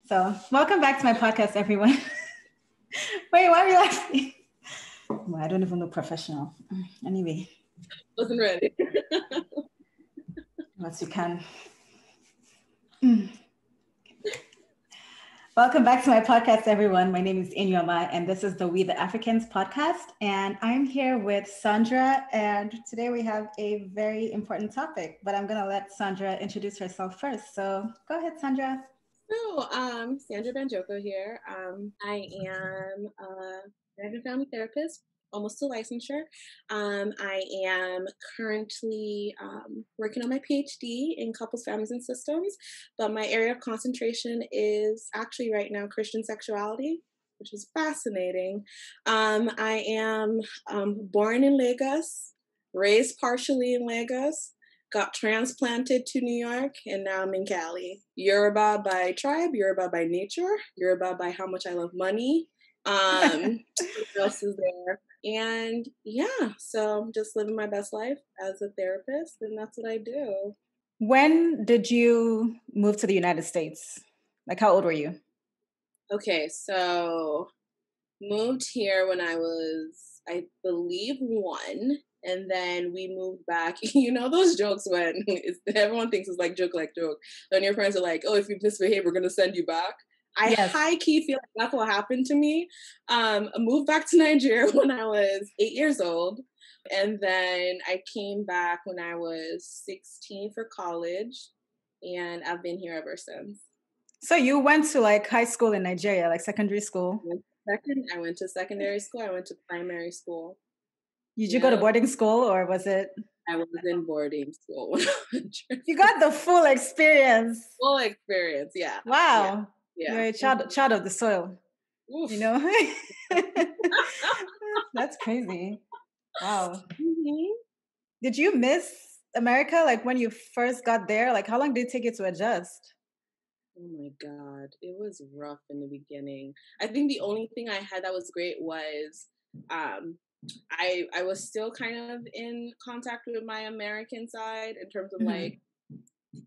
So, welcome back to my podcast, everyone. Wait, why are you laughing? Well, I don't even look professional. Anyway. Wasn't ready. What you can. Welcome back to my podcast, everyone. My name is Inyoma, and this is the We the Africans podcast. And I'm here with Sandra, and today we have a very important topic, but I'm going to let Sandra introduce herself first. So go ahead, Sandra. So, Sandra Banjoko here. I am a marriage and family therapist, almost to licensure. I am currently working on my PhD in couples, families, and systems, but my area of concentration is actually right now Christian sexuality, which is fascinating. I am born in Lagos, raised partially in Lagos. Got transplanted to New York, and now I'm in Cali. Yoruba by tribe, Yoruba by nature, Yoruba by how much I love money. What else is there? And yeah, so I'm just living my best life as a therapist, and that's what I do. When did you move to the United States? Like, how old were you? Okay, so moved here when I was, I believe, 1. And then we moved back. You know those jokes when everyone thinks it's like joke. Then your friends are like, "Oh, if you misbehave, we're gonna send you back." I high key feel like that's what happened to me. I moved back to Nigeria when I was 8 years old, and then I came back when I was 16 for college, and I've been here ever since. So you went to like high school in Nigeria, like secondary school? I went to secondary school. I went to primary school. Did you go to boarding school or was it? I was in boarding school. You got the full experience. Full experience, yeah. Wow. Yeah. You're a child of the soil. Oof. You know? That's crazy. Wow. Mm-hmm. Did you miss America like when you first got there? Like how long did it take you to adjust? Oh my God. It was rough in the beginning. I think the only thing I had that was great was I was still kind of in contact with my American side in terms of like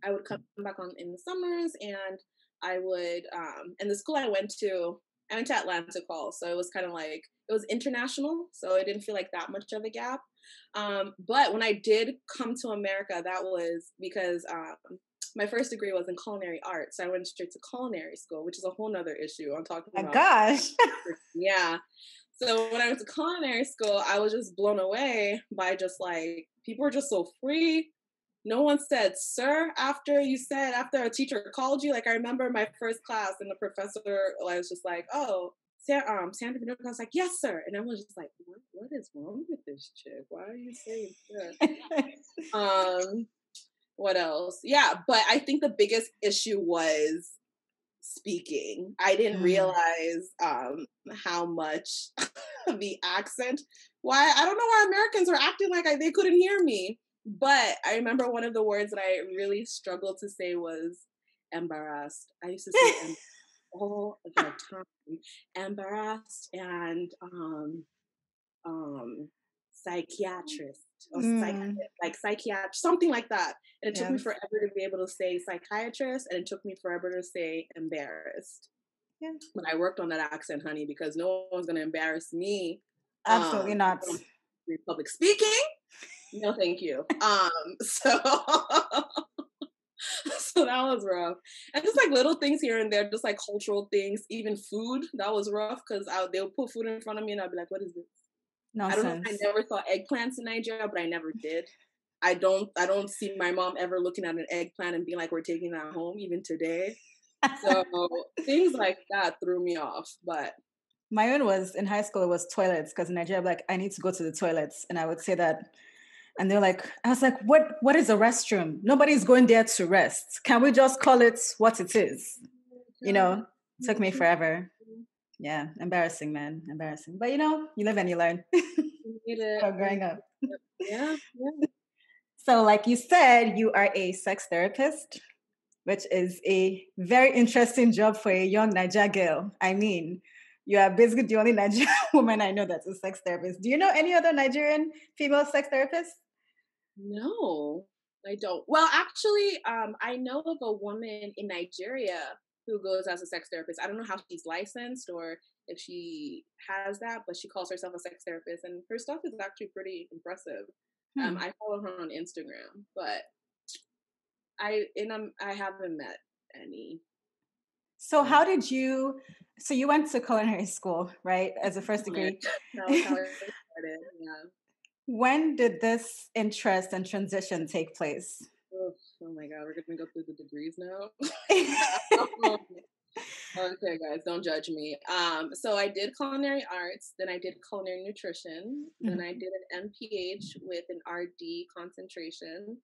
I would come back on in the summers and I would and the school I went to Atlanta Call, so it was kind of like it was international, so it didn't feel like that much of a gap. But when I did come to America, that was because my first degree was in culinary arts, so I went straight to culinary school, which is a whole nother issue. I'm talking about. Gosh. Yeah. So when I went to culinary school, I was just blown away by just like people were just so free. No one said sir after a teacher called you. Like I remember my first class and the professor was just like, "Oh, Sandra Banjoko." I was like, "Yes, sir," and everyone was just like, "What is wrong with this chick? Why are you saying sir?" What else? Yeah, but I think the biggest issue was speaking. I didn't realize how much the accent. Why I don't know why Americans were acting like they couldn't hear me. But I remember one of the words that I really struggled to say was embarrassed. I used to say all the time, embarrassed and psychiatrist or psychiatrist, something like that. And it took me forever to be able to say psychiatrist, and it took me forever to say embarrassed. Yeah. But I worked on that accent, honey, because no one's gonna embarrass me. Absolutely not. Public speaking. No, thank you. So that was rough. And just like little things here and there, just like cultural things, even food, that was rough because they'll put food in front of me and I'll be like, what is this? Nonsense. I don't know if I never saw eggplants in Nigeria, but I never did. I don't see my mom ever looking at an eggplant and being like, we're taking that home, even today. So things like that threw me off. But my own was in high school, it was toilets, because in Nigeria, I'm like, I need to go to the toilets. And I would say that. And they're like, I was like, what is a restroom? Nobody's going there to rest. Can we just call it what it is? You know, it took me forever. Yeah, embarrassing, man. Embarrassing. But you live and you learn. Growing up. Yeah. So like you said, you are a sex therapist, which is a very interesting job for a young Naija girl. I mean, you are basically the only Nigerian woman I know that's a sex therapist. Do you know any other Nigerian female sex therapists? No, I don't. Well, actually, I know of a woman in Nigeria who goes as a sex therapist. I don't know how she's licensed or if she has that, but she calls herself a sex therapist, and her stuff is actually pretty impressive. Hmm. I follow her on Instagram, but I haven't met any. So how did you, so you went to culinary school, right? As a first Culinary. degree. That was how it started. Yeah. When did this interest and transition take place? Oh my God, we're gonna go through the degrees now. Okay, guys, don't judge me. So I did culinary arts, then I did culinary nutrition, then I Mhm. did an MPH with an RD concentration.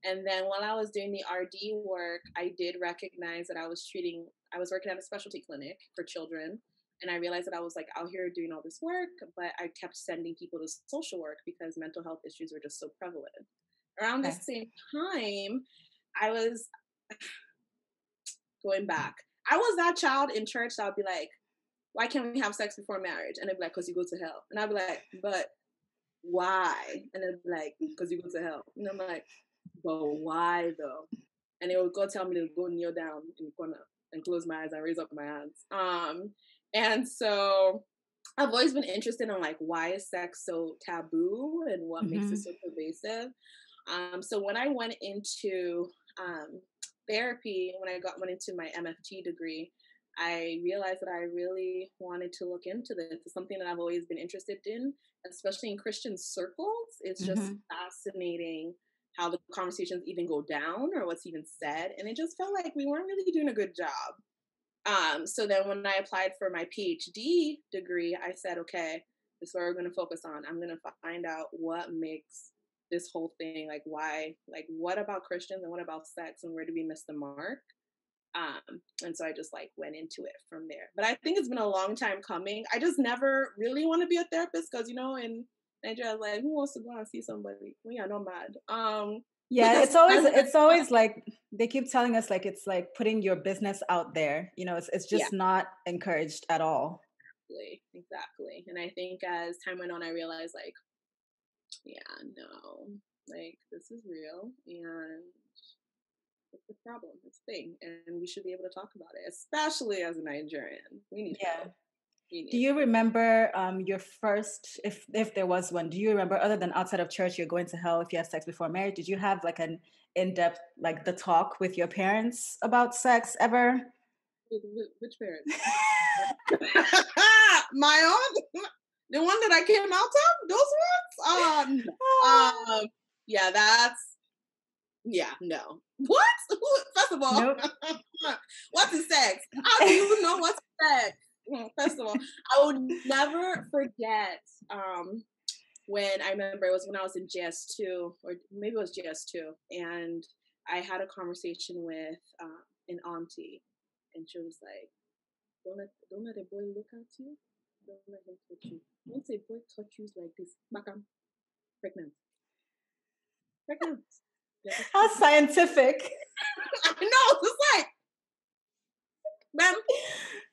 And then while I was doing the RD work, I did recognize that I was working at a specialty clinic for children. And I realized that I was like out here doing all this work, but I kept sending people to social work because mental health issues were just so prevalent. Around the Okay. same time, I was going back. I was that child in church that would be like, why can't we have sex before marriage? And they'd be like, because you go to hell. And I'd be like, but why? And they'd be like, because you go to hell. And I'm like, but why though? And they would go tell me to go kneel down in the corner and close my eyes and raise up my hands. And so I've always been interested in like why is sex so taboo and what makes it Hmm. so pervasive. So when I went into um, therapy, when went into my MFT degree, I realized that I really wanted to look into this. It's something that I've always been interested in, especially in Christian circles. It's just Hmm. fascinating how the conversations even go down or what's even said. And it just felt like we weren't really doing a good job. So then when I applied for my PhD degree, I said, okay, this is what we're going to focus on. I'm going to find out what makes this whole thing, like why, like what about Christians and what about sex and where do we miss the mark? And so I just like went into it from there. But I think it's been a long time coming. I just never really want to be a therapist because, you know, in Nigeria, like, who wants to go and see somebody? We are not mad. Yeah, So it's always like they keep telling us like it's like putting your business out there. You know, it's yeah, just not encouraged at all. exactly. And I think as time went on, I realized like, yeah, no, like this is real and it's a problem, it's a thing, and we should be able to talk about it, especially as a Nigerian. We need Yeah. help. We Do need you help. remember your first, if there was one? Do you remember, other than outside of church, you're going to hell if you have sex before marriage? Did you have like an in-depth, like the talk with your parents about sex ever? Which parents? My own, the one that I came out of, those ones. No. Yeah, no. What? First of all, Nope. what's a sex? How do you know what's sex? First of all, I would never forget when I remember it was when I was in JS2, or maybe it was JS2, and I had a conversation with an auntie, and she was like, don't let a boy look at you. Don't let him touch you. Once a boy touch you like this, bakam, pregnant. Pregnant. You're just How pregnant. scientific. I know, it's like, ma'am,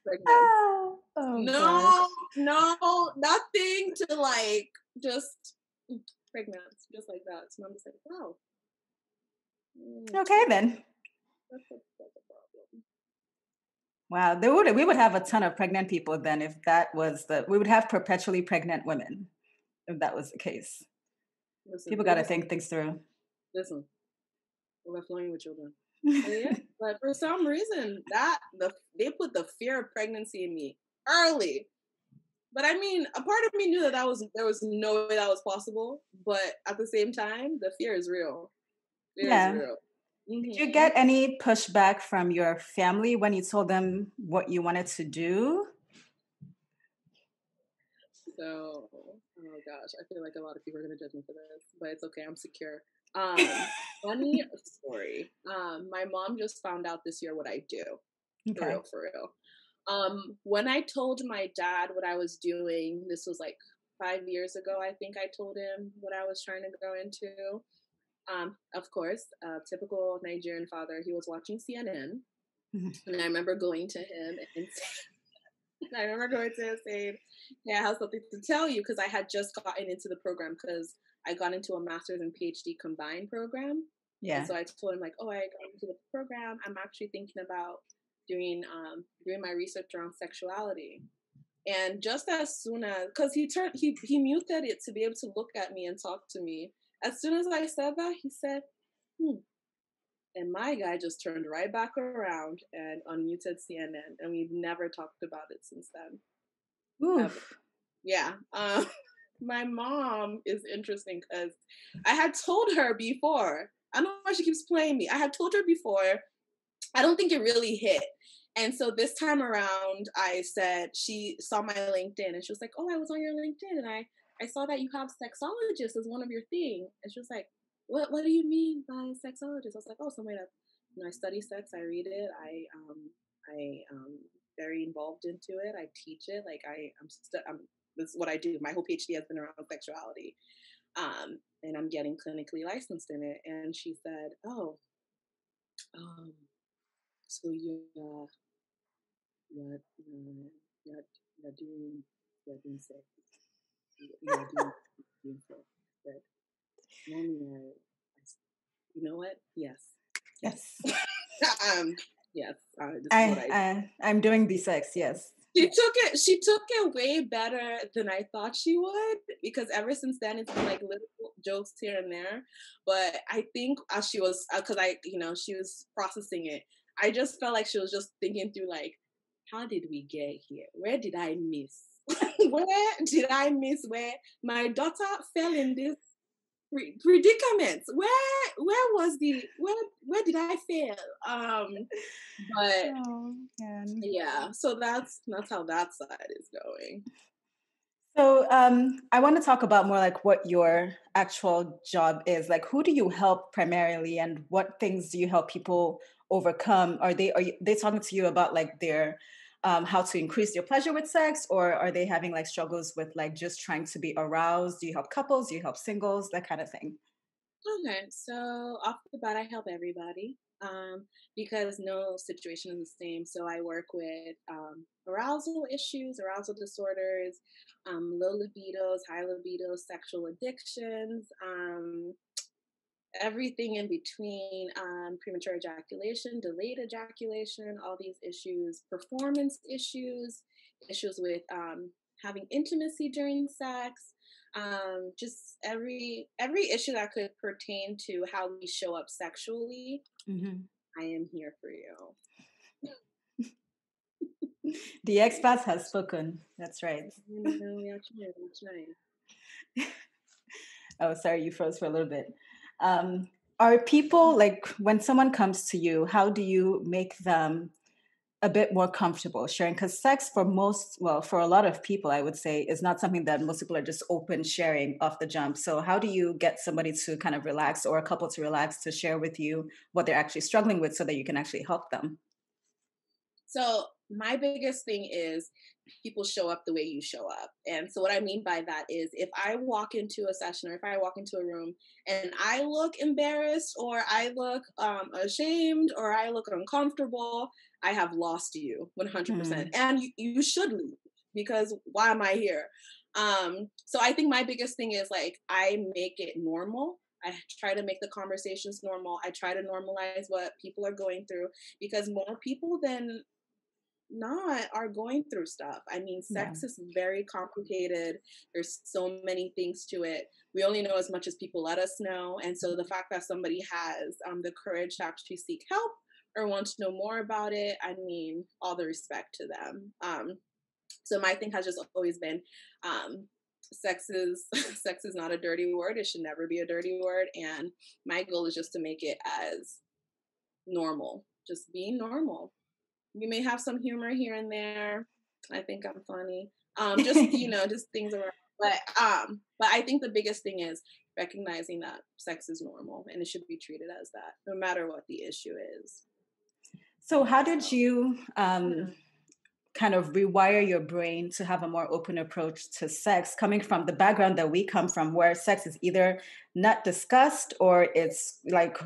pregnant. Oh gosh. No, no, nothing to like just pregnant, just like that. So I'm just like, wow. Okay then. That's a problem. Wow, we would have a ton of pregnant people then if that was the we would have perpetually pregnant women if that was the case. Listen, People got to think things through. listen, we're flowing with children. Yeah, but for some reason they put the fear of pregnancy in me early. But I mean, a part of me knew that there was no way that was possible. But at the same time, the fear is real. Fear is Yeah. real. Did you Hmm. get any pushback from your family when you told them what you wanted to do? So, oh gosh, I feel like a lot of people are gonna judge me for this, but it's okay. I'm secure. Um, Funny story. My mom just found out this year what I do. For Okay. real, for real. When I told my dad what I was doing, this was like 5 years ago, I think I told him what I was trying to go into. Of course, typical Nigerian father, he was watching CNN. Mhm. And I remember going to him and I remember going to him saying, "Hey, I have something to tell you," because I had just gotten into the program because I got into a master's and PhD combined program. And Yeah. so I told him like, "Oh, I got into the program. I'm actually thinking about doing my research around sexuality. And just as soon as, because he muted it to be able to look at me and talk to me. As soon as I said that, he said, "Hmm." And my guy just turned right back around and unmuted CNN, and we've never talked about it since then. Ever. Oof. Yeah. My mom is interesting because I had told her before. I don't know why she keeps playing me. I had told her before. I don't think it really hit. And so this time around, I said, she saw my LinkedIn and she was like, "Oh, I was on your LinkedIn and I saw that you have sexologist as one of your things." And she was like, what do you mean by sexologist? I was like, "Oh, somebody that, I study sex, I read it, I very involved into it, I teach it, like I'm this is what I do. My whole PhD has been around sexuality. And I'm getting clinically licensed in it." And she said, "Oh, um, so you're, you're, you're doing, you're doing sex. You're doing sex." I said, "Mommy, you know what? Yes. Yes. Yes, this is what I do." I'm doing the sex, yes. She took it way better than I thought she would, because ever since then it's been like little jokes here and there. But I think as she was, because she was processing it, I just felt like she was just thinking through, like, how did we get here? Where did I miss? Where did I miss where my daughter fell in this predicament? Where did I fail? But Oh, man. yeah, so that's how that side is going. So I want to talk about more like what your actual job is. Like, who do you help primarily, and what things do you help people overcome? Are they talking to you about like their how to increase their pleasure with sex, or are they having like struggles with like just trying to be aroused? Do you help couples? Do you help singles? That kind of thing. Okay, so off the bat, I help everybody, because no situation is the same. So I work with arousal issues, arousal disorders, low libidos, high libidos, sexual addictions, everything in between, premature ejaculation, delayed ejaculation, all these issues, performance issues, issues with having intimacy during sex, just every issue that could pertain to how we show up sexually. Hmm. I am here for you. The expat has spoken. That's right. Yeah, that's right. Oh, sorry, you froze for a little bit. Um, are people like when someone comes to you, how do you make them a bit more comfortable sharing? Because sex for most, well, for a lot of people, I would say, is not something that most people are just open sharing off the jump. So how do you get somebody to kind of relax, or a couple to relax, to share with you what they're actually struggling with so that you can actually help them? So my biggest thing is people show up the way you show up. And so what I mean by that is, if I walk into a session or if I walk into a room and I look embarrassed or I look ashamed or I look uncomfortable, I have lost you 100%. Hmm. And you should leave, because why am I here? So I think my biggest thing is, like, I make it normal. I try to make the conversations normal. I try to normalize what people are going through, because more people than not are going through stuff. I mean, Yeah. sex is very complicated. There's so many things to it. We only know as much as people let us know. And so the fact that somebody has the courage to actually seek help or want to know more about it, I mean, all the respect to them. So my thing has just always been, sex is sex is not a dirty word. It should never be a dirty word. And my goal is just to make it as normal, just being normal. You may have some humor here and there. I think I'm funny. Just just things around. But I think the biggest thing is recognizing that sex is normal and it should be treated as that, no matter what the issue is. So how did So you yeah. kind of rewire your brain to have a more open approach to sex, coming from the background that we come from, where sex is either not discussed, or it's like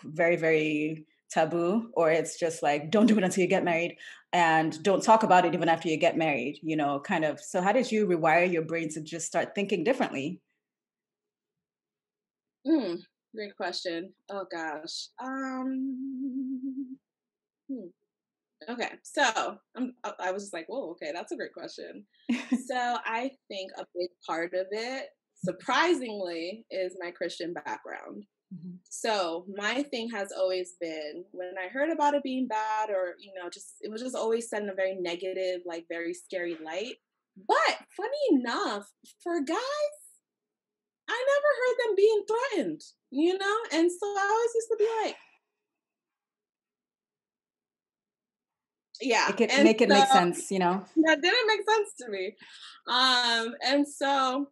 very, very taboo, or it's just like don't do it until you get married, and don't talk about it even after you get married, kind of. So how did you rewire your brain to just start thinking differently? Mm, great question. Oh gosh. Hmm. Okay, so I was just like, whoa, okay, that's a great question. So I think a big part of it, surprisingly, is my Christian background. Mhm. So my thing has always been when I heard about it being bad, or just it was just always set in a very negative, like very scary light. But funny enough, for guys, I never heard them being threatened. And so I always used to be like, yeah. And Make it so make sense, you know? that didn't make sense to me. And so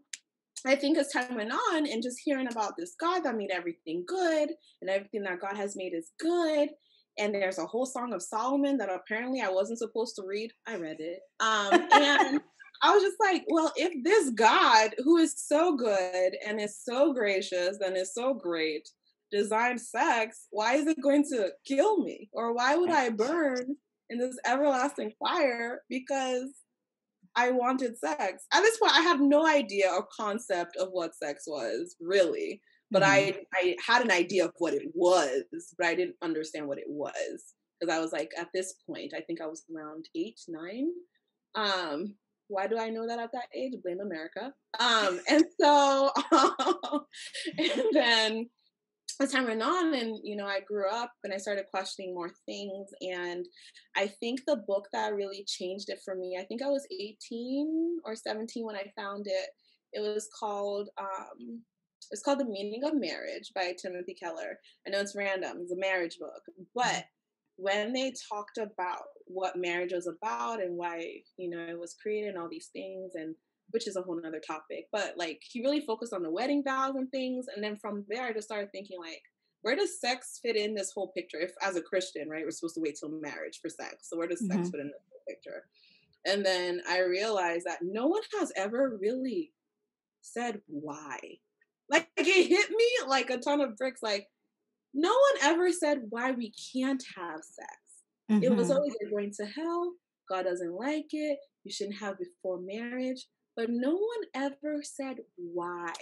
I think as time went on and just hearing about this God that made everything good and everything that God has made is good. And there's a whole Song of Solomon that apparently I wasn't supposed to read. I read it. And I was just like, well, if this God who is so good and is so gracious and is so great designed sex, why is it going to kill me? Or why would I Right. burn in this everlasting fire because I wanted sex? At this point, I had no idea or concept of what sex was, really. But Mhm. I had an idea of what it was, but I didn't understand what it was. Because I was like, at this point, I think I was around 8, 9. Why do I know that at that age? Blame America. And so, and then as time went on, and I grew up and I started questioning more things. And I think the book that really changed it for me, I think I was 18 or 17 when I found it. It was called The Meaning of Marriage by Timothy Keller. I know it's random, it's a marriage book, but when they talked about what marriage was about and why it was created and all these things, and which is a whole nother topic. But like he really focused on the wedding vows and things. And then from there I just started thinking like, where does sex fit in this whole picture? If as a Christian, right, we're supposed to wait till marriage for sex. So where does sex Mhm. fit in this whole picture? And then I realized that no one has ever really said why. Like it hit me like a ton of bricks. Like no one ever said why we can't have sex. It was Mhm. always you're going to hell, God doesn't like it, you shouldn't have before marriage, but no one ever said why.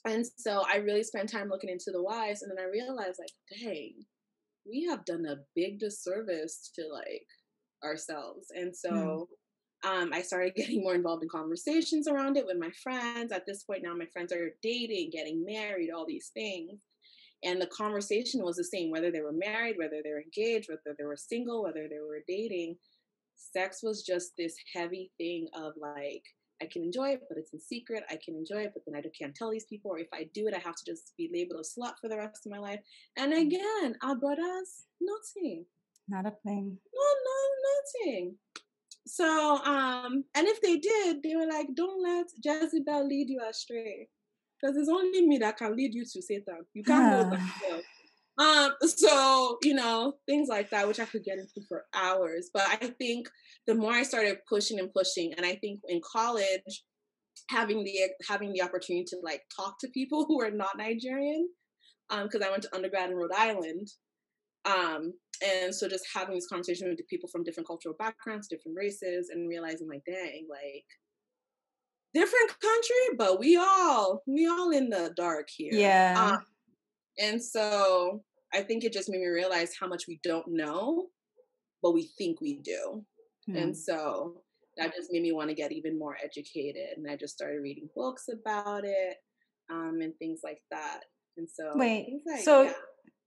And so I really spent time looking into the whys, and then I realized like, dang, we have done a big disservice to like ourselves. And Mm. so I started getting more involved in conversations around it with my friends. At this point now, my friends are dating, getting married, all these things. And the conversation was the same, whether they were married, whether they were engaged, whether they were single, whether they were dating. Sex was just this heavy thing of like, I can enjoy it, but it's in secret. I can enjoy it, but then I can't tell these people. Or if I do it, I have to just be labeled a slut for the rest of my life. And again, our brothers, nothing. Not a thing. No, nothing. So, and if they did, they were like, don't let Jezebel lead you astray. Because it's only me that can lead you to Satan. You can't go by yourself. So, things like that, which I could get into for hours. But I think the more I started pushing and pushing, and I think in college, having the opportunity to like talk to people who are not Nigerian, because I went to undergrad in Rhode Island. And so just having this conversation with the people from different cultural backgrounds, different races, and realizing like, dang, like different country, but we all in the dark here. Yeah. And so I think it just made me realize how much we don't know, but we think we do. And Hmm. so that just made me want to get even more educated. And I just started reading books about it, and things like that. And so Wait, things like, so yeah.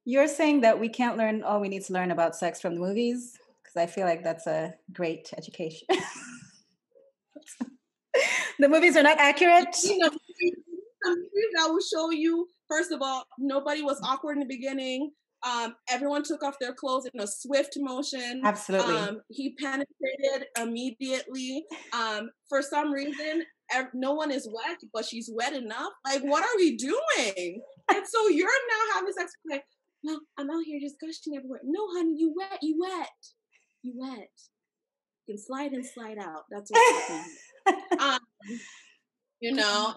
you're saying that we can't learn all we need to learn about sex from the movies? Because I feel like that's a great education. The movies are not accurate? Movies that will show you, first of all, nobody was awkward in the beginning. Everyone took off their clothes in a swift motion. Absolutely. He penetrated immediately. For some reason, no one is wet, but she's wet enough. Like, what are we doing? And so you're now having sex like, no, I'm out here just gushing everywhere. No, honey, you wet, you wet, you wet. You can slide in, slide out. That's what's happening here. Um,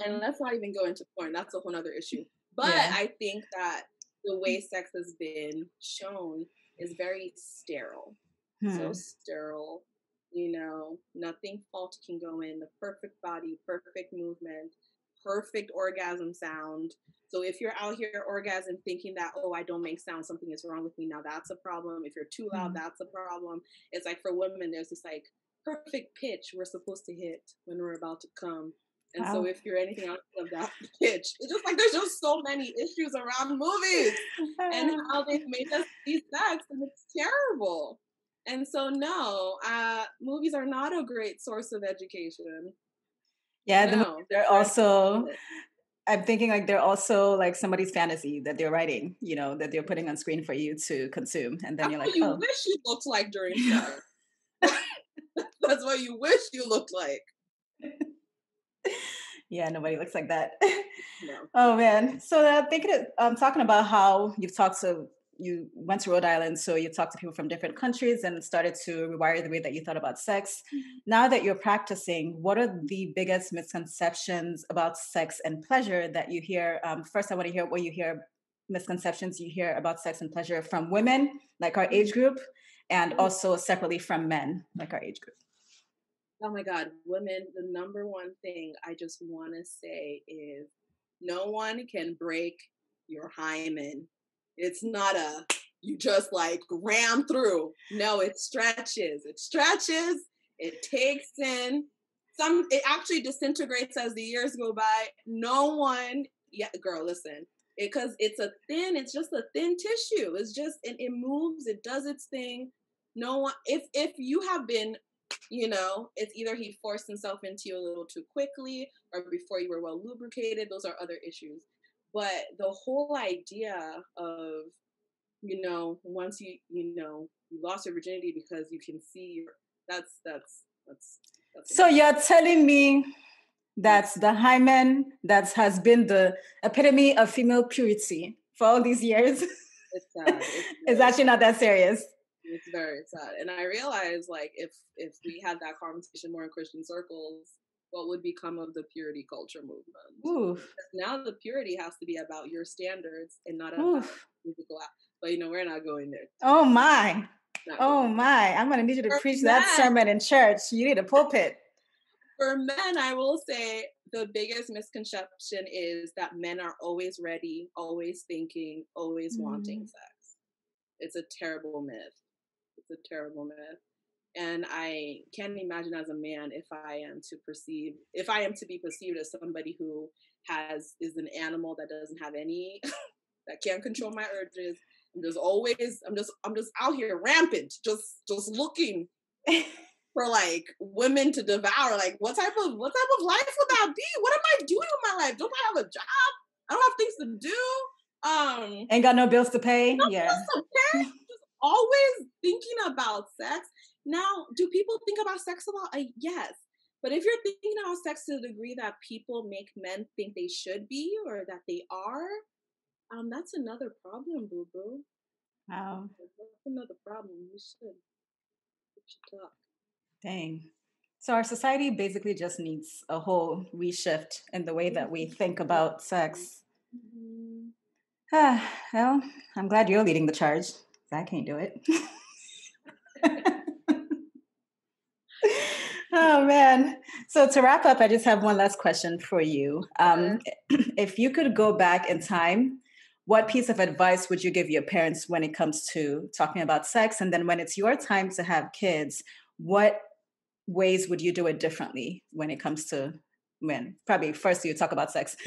and let's not even go into porn. That's a whole other issue. But Yeah. I think that the way sex has been shown is very sterile. So Hmm. sterile, nothing fault can go in. The perfect body, perfect movement, perfect orgasm sound. So if you're out here orgasm thinking that, oh, I don't make sound, something is wrong with me, now that's a problem. If you're too loud, that's a problem. It's like for women, there's this like perfect pitch we're supposed to hit when we're about to come. And so Wow. if you're anything outside of that pitch, it's just like there's just so many issues around movies and how they've made us see sex, and it's terrible. And so no, movies are not a great source of education. Yeah, the movies No, are they're also, I'm thinking like they're also like somebody's fantasy that they're writing, you know, that they're putting on screen for you to consume. And then that's you're what like, you oh. wish you looked like during sex. That's what you wish you looked like. Yeah, nobody looks like that. No. Oh man. So talking about how you went to Rhode Island, so you talked to people from different countries and started to rewire the way that you thought about sex. Now that you're practicing, what are the biggest misconceptions about sex and pleasure that you hear? First, I want to hear what you hear misconceptions you hear about sex and pleasure from women, like our age group, and also separately from men, like our age group. Oh my God, women, the number one thing I just want to say is no one can break your hymen. It's not you just like ram through. No, it stretches. It stretches. It takes in. It actually disintegrates as the years go by. No one, yeah, girl, listen. Because it's just a thin tissue. It's just, it moves, it does its thing. No one, if you have been, it's either he forced himself into you a little too quickly or before you were well lubricated. Those are other issues. But the whole idea of, once you lost your virginity because you can see that's So you're telling me that the hymen that has been the epitome of female purity for all these years it's sad. is actually not that serious. It's very sad. And I realize, like, if we had that conversation more in Christian circles, what would become of the purity culture movement? Oof. Now the purity has to be about your standards and not about physical act. But we're not going there. Oh my. Oh my. I'm gonna need you to preach that sermon in church. You need a pulpit. For men, I will say the biggest misconception is that men are always ready, always thinking, always wanting sex. It's a terrible myth. It's a terrible myth. And I can't imagine as a man if I am to be perceived as somebody who is an animal that doesn't have any that can't control my urges. I'm just out here rampant, just looking for like women to devour. Like what type of life would that be? What am I doing with my life? Don't I have a job? I don't have things to do. Ain't got no bills to pay. Yeah. Just always thinking about sex. Now, do people think about sex a lot? Yes. But if you're thinking about sex to the degree that people make men think they should be or that they are, that's another problem, boo boo. Wow. That's another problem. We should talk. Dang. So our society basically just needs a whole reshift in the way that we think about sex. Well, I'm glad you're leading the charge. I can't do it. Oh man. So to wrap up, I just have one last question for you. If you could go back in time, what piece of advice would you give your parents when it comes to talking about sex? And then when it's your time to have kids, what ways would you do it differently when it comes to probably first you talk about sex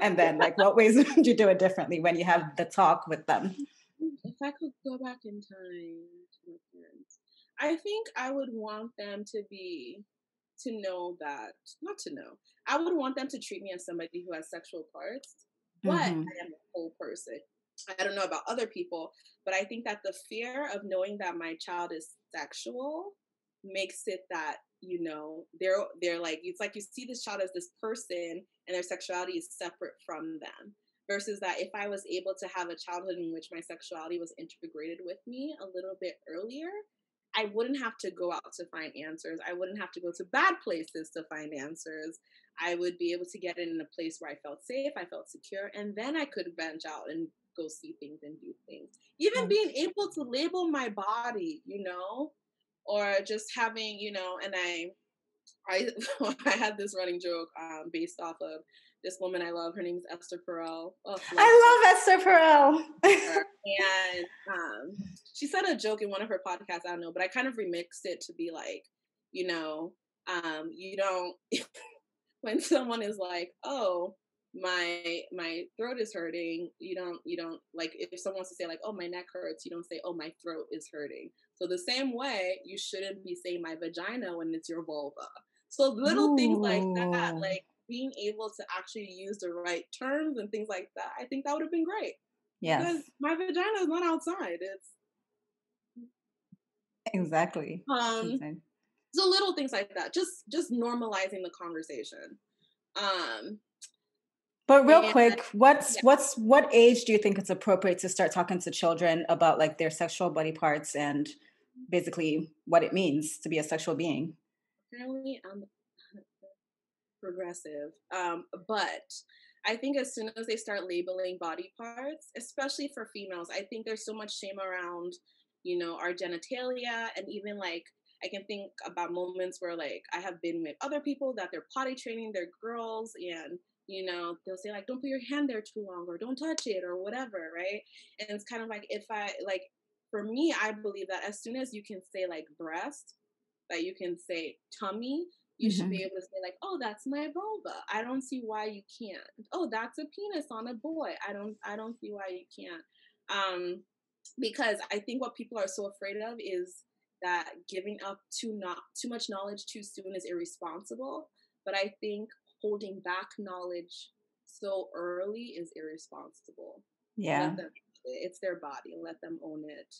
and then like what ways would you do it differently when you have the talk with them? If I could go back in time to my parents, I think I would want them I would want them to treat me as somebody who has sexual parts, but I am a whole person. I don't know about other people, but I think that the fear of knowing that my child is sexual makes it that they're like, it's like you see this child as this person and their sexuality is separate from them, versus that if I was able to have a childhood in which my sexuality was integrated with me a little bit earlier, I wouldn't have to go out to find answers. I wouldn't have to go to bad places to find answers. I would be able to get it in a place where I felt safe, I felt secure, and then I could venture out and go see things and do things. Even being able to label my body, or just having, and I I had this running joke based off of this woman I love. Her name is Esther Perel. Oh, love I love Esther her. Perel. And she said a joke in one of her podcasts. I don't know, but I kind of remixed it to be like, you know, you don't when someone is like, oh, my throat is hurting, you don't like, if someone wants to say like, oh, my neck hurts, you don't say, oh, my throat is hurting. So the same way, you shouldn't be saying my vagina when it's your vulva. So little things like that, Ooh. like being able to actually use the right terms and things like that, I think that would have been great, because Yes, my vagina is not outside. It's exactly. um Exactly. so little things like that, just normalizing the conversation. Um But real and quick, yeah, what age do you think it's appropriate to start talking to children about like their sexual body parts and basically what it means to be a sexual being? apparently I'm progressive. But I think as soon as they start labeling body parts, especially for females, I think there's so much shame around, our genitalia. And even like, I can think about moments where like I have been with other people that they're potty training their girls, and they'll say like, don't put your hand there too long, or don't touch it, or whatever, right? And it's kind of like, if I like, for me, I believe that as soon as you can say like breast, that you can say tummy, you should be Hmm. able to say like, oh, that's my vulva. I don't see why you can't. Oh, that's a penis on a boy. I don't see why you can't. Because I think what people are so afraid of is that giving up not too much knowledge too soon is irresponsible. But I think holding back knowledge so early is irresponsible. Yeah. Let them, it's their body, let them own it.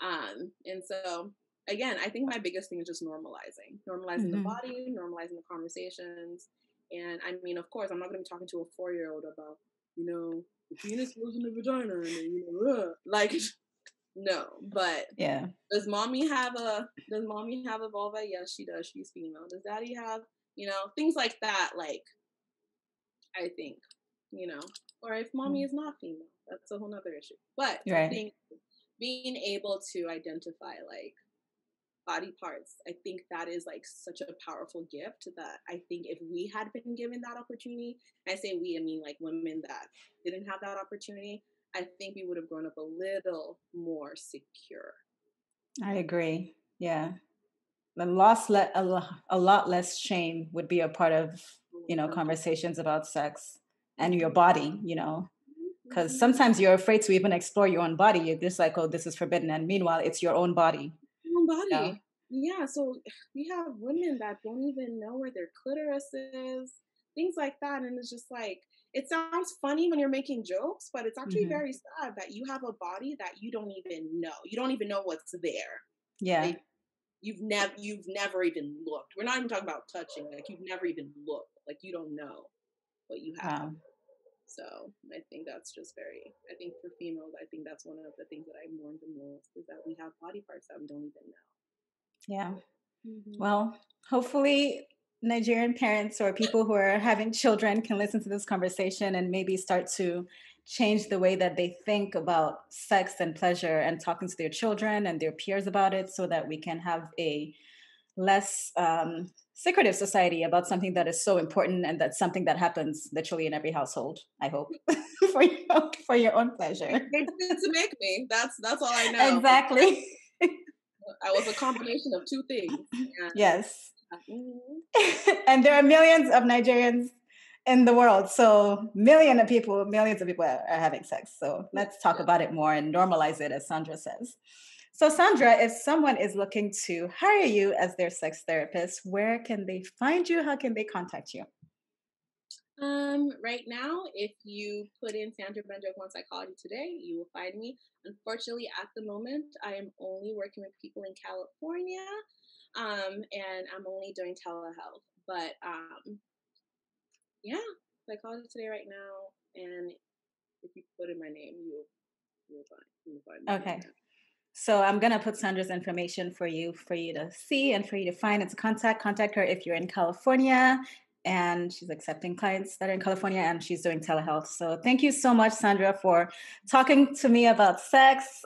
And so again, I think my biggest thing is just normalizing the Hmm. body, normalizing the conversations. And I mean, of course, I'm not going to be talking to a 4-year-old about, the penis goes in the vagina, and like, no. But Yeah. does mommy have a vulva? Yes, she does. She's female. Does daddy have, things like that? Like, I think, you know, or if mommy is not female, that's a whole nother issue. But You're I right. think being able to identify like body parts, I think that is like such a powerful gift that I think if we had been given that opportunity, I say we, I mean like women that didn't have that opportunity, I think we would have grown up a little more secure. I agree. Yeah. A lot less shame would be a part of, 100. conversations about sex and your Mhm. body, because Mhm. sometimes you're afraid to even explore your own body. You're just like, oh, this is forbidden. And meanwhile, it's your own body, Own you know? body. Yeah, so we have women that don't even know where their clitoris is, things like that. And it's just like, it sounds funny when you're making jokes, but it's actually Hmm. very sad that you have a body that you don't even know. You don't even know what's there. Yeah. Like you've never even looked. We're not even talking about touching. Like you've never even looked. Like you don't know what you have. Wow. So I think that's just I think for females, I think that's one of the things that I mourn the most is that we have body parts that we don't even know. Yeah. Mhm. Well, hopefully Nigerian parents or people who are having children can listen to this conversation and maybe start to change the way that they think about sex and pleasure and talking to their children and their peers about it so that we can have a less secretive society about something that is so important and that's something that happens literally in every household, I hope, for your own pleasure. They did it to make me. That's all I know. Exactly. I was a combination of two things. And Yes. mhm. And there are millions of Nigerians in the world. So millions of people are having sex. So Yeah, let's talk yeah. about it more and normalize it, as Sandra says. So Sandra, if someone is looking to hire you as their sex therapist, where can they find you? How can they contact you? Right now, if you put in Sandra Banjoko Psychology today, you will find me. Unfortunately, at the moment, I am only working with people in California, and I'm only doing telehealth. But yeah, Psychology today right now, and if you put in my name, you'll find me on Okay. there. So I'm gonna put Sandra's information for you to see and for you to find and to contact. Contact her if you're in California. and she's accepting clients that are in California, and she's doing telehealth. So thank you so much, Sandra, for talking to me about sex,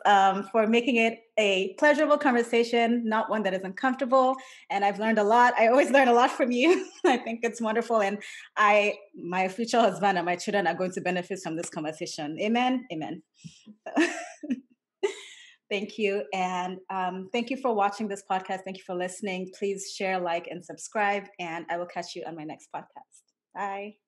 for making it a pleasurable conversation, not one that is uncomfortable. And I've learned a lot. I always learn a lot from you. I think it's wonderful. And my future husband and my children are going to benefit from this conversation. Amen. Amen. Thank you. And thank you for watching this podcast. Thank you for listening. Please share, like, and subscribe. And I will catch you on my next podcast. Bye.